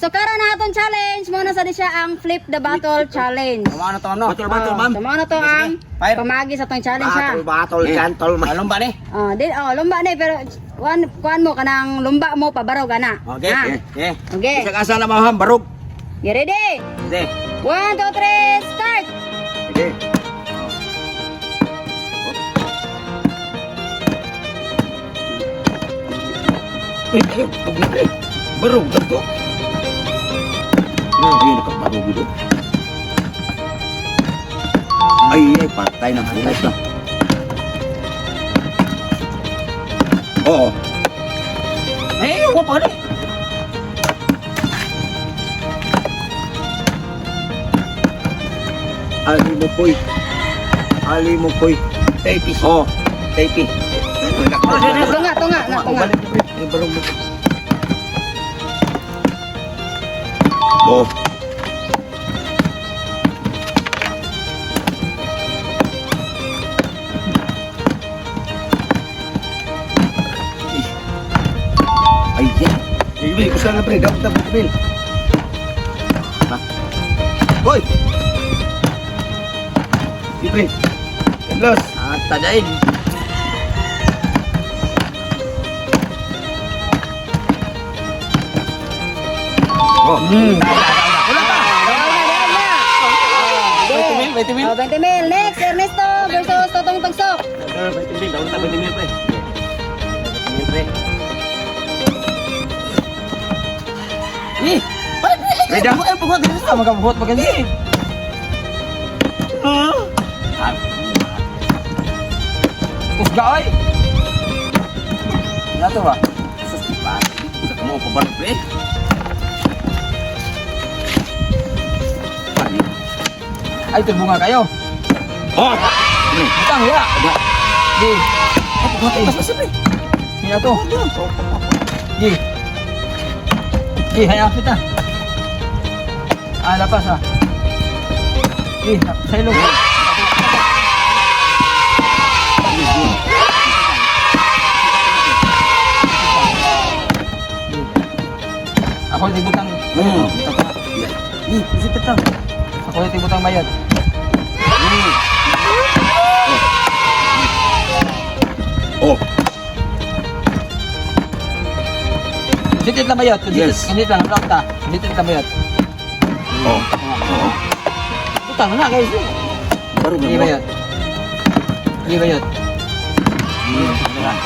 So karon na atong challenge muna sa di siya ang flip the bottle challenge. Tama na to ano? Batol, ma'am. So na to ang Fire. pamagi sa tong challenge ha. Batol, cantol, Malong ba ni? Lumba ni pero kuan mo kanang lumba mo pabaraw gana. Okay. Ha? Okay. Okay. Sa kasa na maham, barog. You ready? Okay. 1, 2, 3, start. Sige. Ay, paglag eh. Barog, dato. Ay, nakabarog ito. Ay, patay na. Patay na. Oo. Eh, ako pa rin. Ali mo po'y. Ali mo po'y. Tapis. Oo. Tapis. Tunga. Ay, barog mo. Oo. Ay, yan. Ibil, usaha na pre. Dapat, Ibil. Ha? Hoy! Ibil. Los. Tadain. Oh. Wala pa. Okay. 20 mil. 20 mil. Next, Ernesto versus Totong Tagsok. 20 mil. Daw na 20 mil pre. 20 mil pre. Ni, Reda. Ay, buhat din sa magabuhat magani. Kusga oy. Nato ba? Sus pa. Mo pa ba pre? Ay, bunga kayo. Oh! Butang ya. Di. Apa buat pas pre? Ni ato. Di. Di, hayaan kita. Lapas ah. Di, sa ilong. Ako yung tibutang. Isi kita. Ako yung tibutang bayad. Oh! Sitit lang bayad. Yes. Sitit lang. Planta. Sitit lang bayad. Oh! Utang na guys. Baru Hindi na bayad. Hindi bayad. Hindi bayad.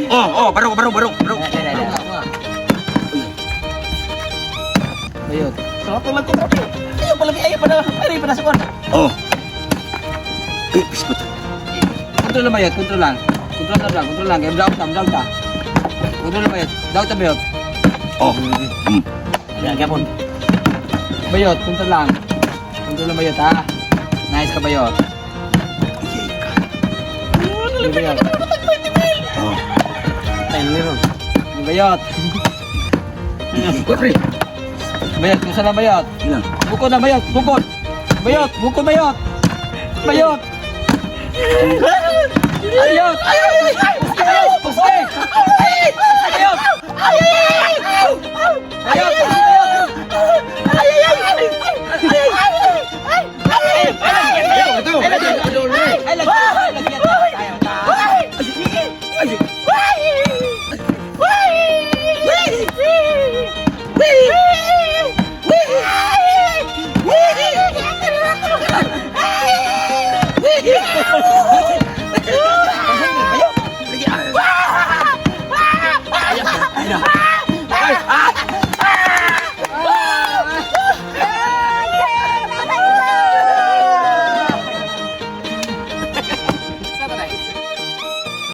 Oh! Baru! Bayad. Oh! Eh, biskut. Kontrol lang bayad. Kontrol lang. Kontrol lang. Game down ta. Kontrol lang bayad. Down ta bayad. Oh! Gapon. Bayad. Kontrol lang. Kontrol lang bayad ha. Nice ka bayad. Iyay ka. Hindi bayad. Oh! Hindi bayad. Pre! Bayad. Kung saan lang bayad. Ilang? Bukod na bayad. Bukod. Bayad. Bukod bayad. Bayad. Bayad. Puste. Bayad. Bayad. Ito!